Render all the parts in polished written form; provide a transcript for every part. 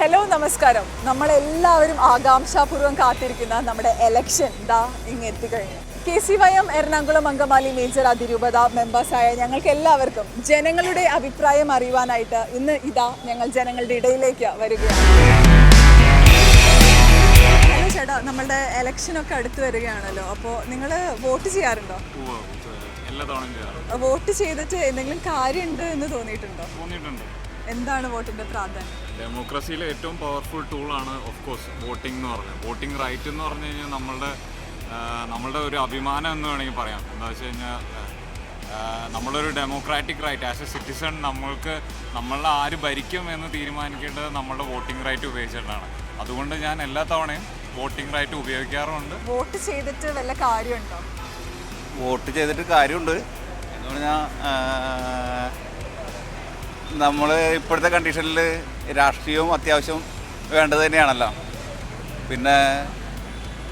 Hello നമസ്കാരം. നമ്മളെല്ലാവരും ആകാംക്ഷാപൂർവ്വം കാത്തിരിക്കുന്ന നമ്മുടെ എലക്ഷൻ ഇങ്ങ് എത്തിക്കഴിഞ്ഞു. KCYM എറണാകുളം അങ്കമാലി മേജർ അതിരൂപത മെമ്പേഴ്സായ ഞങ്ങൾക്ക് എല്ലാവർക്കും ജനങ്ങളുടെ അഭിപ്രായം അറിയുവാനായിട്ട് ഇന്ന് ഞങ്ങൾ ജനങ്ങളുടെ ഇടയിലേക്ക് വരികയാണ്. ഹലോ ചേട്ടാ, നമ്മളുടെ എലക്ഷനൊക്കെ അടുത്ത് വരികയാണല്ലോ, അപ്പോൾ നിങ്ങൾ വോട്ട് ചെയ്യാറുണ്ടോ? വോട്ട് ചെയ്തിട്ട് എന്തെങ്കിലും കാര്യമുണ്ട് എന്ന് തോന്നിയിട്ടുണ്ടോ? എന്താണ് വോട്ടിന്റെ പ്രാധാന്യം? ഡെമോക്രസിയിലെ ഏറ്റവും പവർഫുൾ ടൂളാണ് ഓഫ് കോഴ്സ് വോട്ടിംഗ് എന്ന് പറഞ്ഞത്. വോട്ടിംഗ് റൈറ്റ് എന്ന് പറഞ്ഞു കഴിഞ്ഞാൽ നമ്മളുടെ ഒരു അഭിമാനം എന്ന് വേണമെങ്കിൽ പറയാം. എന്താ വെച്ച് കഴിഞ്ഞാൽ നമ്മളൊരു democratic right as a citizen നമ്മളെ ആര് ഭരിക്കും എന്ന് തീരുമാനിക്കേണ്ടത് നമ്മളുടെ വോട്ടിംഗ് റൈറ്റ് ഉപയോഗിച്ചിട്ടാണ്. അതുകൊണ്ട് ഞാൻ എല്ലാ തവണയും വോട്ടിംഗ് റൈറ്റ് ഉപയോഗിക്കാറുമുണ്ട്. വോട്ട് ചെയ്തിട്ട് വല്ല കാര്യമുണ്ടോ? വോട്ട് ചെയ്തിട്ട് കാര്യമുണ്ട് എന്ന് പറഞ്ഞാൽ നമ്മൾ ഇപ്പോഴത്തെ കണ്ടീഷനിൽ രാഷ്ട്രീയവും അത്യാവശ്യം വേണ്ടത് തന്നെയാണല്ലോ. പിന്നെ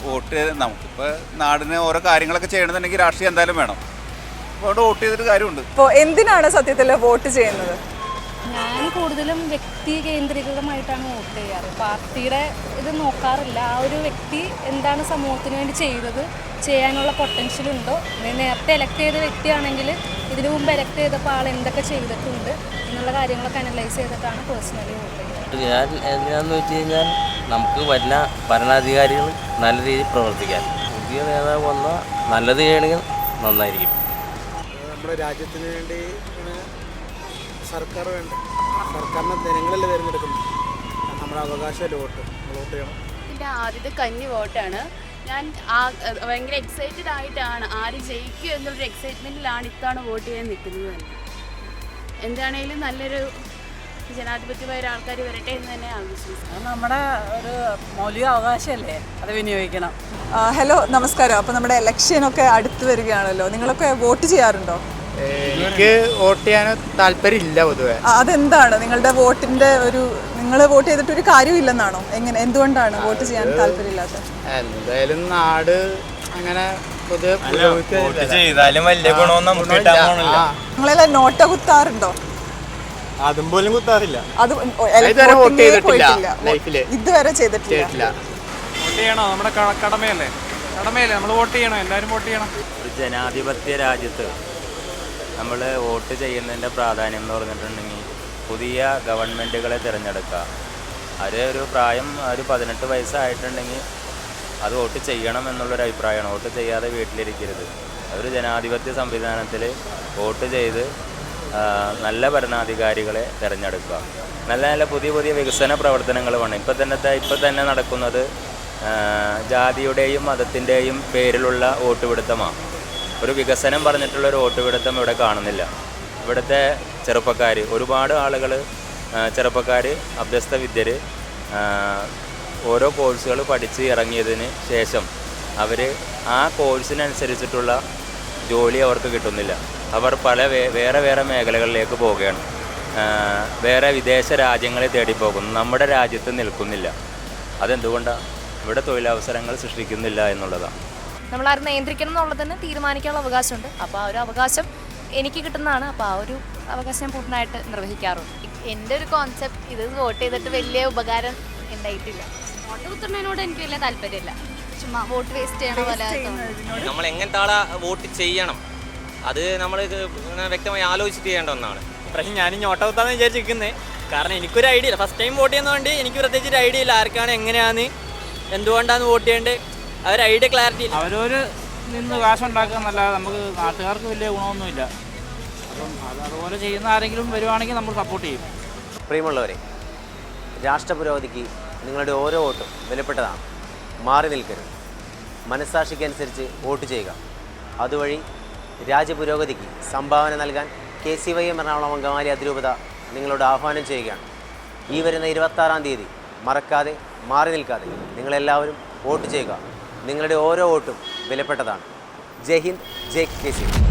വോട്ട് നമുക്കിപ്പോൾ നാടിന് ഓരോ കാര്യങ്ങളൊക്കെ ചെയ്യണമെന്നുണ്ടെങ്കിൽ രാഷ്ട്രീയം എന്തായാലും വേണം. അപ്പോൾ വോട്ട് ചെയ്തിട്ട് കാര്യമുണ്ട്. ഇപ്പോൾ എന്തിനാണ് സത്യത്തിൽ വോട്ട് ചെയ്യുന്നത്? ഞാൻ കൂടുതലും വ്യക്തി കേന്ദ്രീകൃതമായിട്ടാണ് വോട്ട് ചെയ്യാറ്. പാർട്ടിയുടെ ഇത് നോക്കാറില്ല. ആ ഒരു വ്യക്തി എന്താണ് സമൂഹത്തിന് വേണ്ടി ചെയ്യാനുള്ള പൊട്ടൻഷ്യൽ ഉണ്ടോ. നേരത്തെ എലക്ട് ചെയ്ത വ്യക്തിയാണെങ്കിൽ ഇതിനു മുമ്പ് എലക്ട് ചെയ്തപ്പോൾ ആൾ എന്തൊക്കെ ചെയ്തിട്ടുണ്ട് എന്നുള്ള കാര്യങ്ങളൊക്കെ അനലൈസ് ചെയ്തിട്ടാണ് പേഴ്സണലി വോട്ട് ചെയ്യുന്നത്. ഞാൻ എന്തിനാന്ന് വെച്ച് കഴിഞ്ഞാൽ നമുക്ക് വരുന്ന ഭരണാധികാരികൾ നല്ല രീതിയിൽ പ്രവർത്തിക്കാൻ, പുതിയ നേതാവ് വന്നാൽ നല്ലത് ചെയ്യണമെങ്കിൽ നന്നായിരിക്കും. നമ്മുടെ രാജ്യത്തിന് വേണ്ടി സർക്കാർ വേണ്ട, സർക്കാരിനെ ജനങ്ങളല്ലേ തിരഞ്ഞെടുക്കുന്നത്. നമ്മുടെ അവകാശമല്ലേ വോട്ട് ചെയ്യണം. എൻ്റെ ആദ്യത്തെ കന്നി വോട്ടാണ്. ഞാൻ ഭയങ്കര എക്സൈറ്റഡ് ആയിട്ടാണ് ആര് ജയിക്കും എന്നുള്ളൊരു എക്സൈറ്റ്മെൻറ്റിലാണ് ഇത്തവണ വോട്ട് ചെയ്യാൻ നിൽക്കുന്നത് തന്നെ. എന്താണേലും നല്ലൊരു ജനാധിപത്യമായ ആൾക്കാർ വരട്ടെ എന്ന് തന്നെ ആവശ്യമാണ്. നമ്മുടെ ഒരു മൗലിക അവകാശമല്ലേ, അത് വിനിയോഗിക്കണം. ഹലോ നമസ്കാരം. അപ്പോൾ നമ്മുടെ ഇലക്ഷനൊക്കെ അടുത്ത് വരികയാണല്ലോ, നിങ്ങളൊക്കെ വോട്ട് ചെയ്യാറുണ്ടോ? എനിക്ക് വോട്ട് ചെയ്യാൻ താല്പര്യമില്ല പൊതുവെ. അതെന്താണ് നിങ്ങളുടെ വോട്ടിന്റെ നിങ്ങൾ വോട്ട് ചെയ്തിട്ട് ഒരു കാര്യമില്ലെന്നാണോ? എന്തുകൊണ്ടാണ് വോട്ട് ചെയ്യാൻ താല്പര്യമില്ലാത്തത്? എന്തായാലും നാട് അങ്ങനെ നിങ്ങളെല്ലാം നോട്ട കുത്താറുണ്ടോ? അതും പോലും കുത്താറില്ല. ഇതുവരെ ചെയ്തിട്ടില്ല. വോട്ട് ചെയ്യണോ? നമ്മുടെ കടമയല്ലേ നമ്മൾ വോട്ട് ചെയ്യണം. എല്ലാവരും വോട്ട് ചെയ്യണം. ഒരു ജനാധിപത്യ രാജ്യത്ത് നമ്മൾ വോട്ട് ചെയ്യുന്നതിൻ്റെ പ്രാധാന്യം എന്ന് പറഞ്ഞിട്ടുണ്ടെങ്കിൽ പുതിയ ഗവൺമെൻറ്റുകളെ തിരഞ്ഞെടുക്കുക. ഒരു പ്രായം 18 വയസ്സായിട്ടുണ്ടെങ്കിൽ അത് വോട്ട് ചെയ്യണം എന്നുള്ളൊരു അഭിപ്രായമാണ്. വോട്ട് ചെയ്യാതെ വീട്ടിലിരിക്കരുത്. ഒരു ജനാധിപത്യ സംവിധാനത്തിൽ വോട്ട് ചെയ്ത് നല്ല ഭരണാധികാരികളെ തിരഞ്ഞെടുക്കുക. നല്ല പുതിയ വികസന പ്രവർത്തനങ്ങൾ വേണം. ഇപ്പം തന്നെ നടക്കുന്നത് ജാതിയുടെയും മതത്തിൻ്റെയും പേരിലുള്ള വോട്ടുപിടുത്തമാണ്. ഒരു വികസനം പറഞ്ഞിട്ടുള്ളൊരു വോട്ടുപിടുത്തം ഇവിടെ കാണുന്നില്ല. ഇവിടുത്തെ ഒരുപാട് ആളുകൾ ചെറുപ്പക്കാർ അഭ്യസ്ത വിദ്യർ ഓരോ കോഴ്സുകൾ പഠിച്ച് ഇറങ്ങിയതിന് ശേഷം അവർ ആ കോഴ്സിനനുസരിച്ചിട്ടുള്ള ജോലി അവർക്ക് കിട്ടുന്നില്ല. അവർ വേറെ മേഖലകളിലേക്ക് പോവുകയാണ്. വേറെ വിദേശ രാജ്യങ്ങളെ തേടി പോകുന്നു. നമ്മുടെ രാജ്യത്ത് നിൽക്കുന്നില്ല. അതെന്തുകൊണ്ടാണ്? ഇവിടെ തൊഴിലവസരങ്ങൾ സൃഷ്ടിക്കുന്നില്ല എന്നുള്ളതാണ്. നമ്മളാരും നിയന്ത്രിക്കണം എന്നുള്ളതിന് തീരുമാനിക്കാനുള്ള അവകാശമുണ്ട്. അപ്പോൾ ആ ഒരു അവകാശം എനിക്ക് കിട്ടുന്നതാണ്. അപ്പോൾ ആ ഒരു അവകാശം ഞാൻ പൂർണ്ണമായിട്ട് നിർവഹിക്കാറുണ്ട്. എൻ്റെ ഒരു കോൺസെപ്റ്റ് ഇത് വോട്ട് ചെയ്തിട്ട് വലിയ ഉപകാരം ഉണ്ടായിട്ടില്ല. വോട്ട് കുത്തുന്നതിനോട് എനിക്ക് വലിയ താല്പര്യമില്ല. ചുമ്മാ വോട്ട് വേസ്റ്റ് ചെയ്യണ പോലെ. നമ്മൾ എങ്ങനത്തെ ആളെ വോട്ട് ചെയ്യണം അത് നമ്മൾ വ്യക്തമായി ആലോചിച്ചിട്ട് ചെയ്യേണ്ട ഒന്നാണ്. പക്ഷേ ഞാൻ ഞോട്ട കുത്താന്ന് വിചാരിച്ചിരിക്കുന്നത്. കാരണം എനിക്കൊരു ഐഡിയ ഇല്ല. ഫസ്റ്റ് ടൈം വോട്ട് ചെയ്യുന്നതുകൊണ്ട് എനിക്ക് പ്രത്യേകിച്ച് ഒരു ഐഡിയ ഇല്ല. ആർക്കാണ്, എങ്ങനെയാണ്, എന്തുകൊണ്ടാണ് വോട്ട് ചെയ്യേണ്ടത്, അവരുടെ ഐഡിയ ക്ലാരിറ്റി ഇല്ല. അവരൊരു നിന്ന് കാശുണ്ടാക്കാന്നല്ലാതെ നമുക്ക് നാട്ടുകാർക്ക് വലിയ ഗുണമൊന്നുമില്ല. അപ്പം അതുപോലെ ചെയ്യുന്ന ആരെങ്കിലും വരുവാണെങ്കിൽ നമ്മൾ സപ്പോർട്ട് ചെയ്യും. പ്രിയമുള്ളവരെ, രാഷ്ട്രപുരോഗതിക്ക് നിങ്ങളുടെ ഓരോ വോട്ടും വിലപ്പെട്ടതാണ്. മാറി നിൽക്കരുത്. മനസ്സാക്ഷിക്കനുസരിച്ച് വോട്ട് ചെയ്യുക. അതുവഴി രാജ്യപുരോഗതിക്ക് സംഭാവന നൽകാൻ KCYM എറണാകുളം അങ്കമാലി അതിരൂപത നിങ്ങളോട് ആഹ്വാനം ചെയ്യുകയാണ്. ഈ വരുന്ന 26-ാം തീയതി മറക്കാതെ, മാറി നിൽക്കാതെ നിങ്ങളെല്ലാവരും വോട്ട് ചെയ്യുക. നിങ്ങളുടെ ഓരോ വോട്ടും വിലപ്പെട്ടതാണ്. ജയ് ഹിന്ദ്, ജയ് KCY.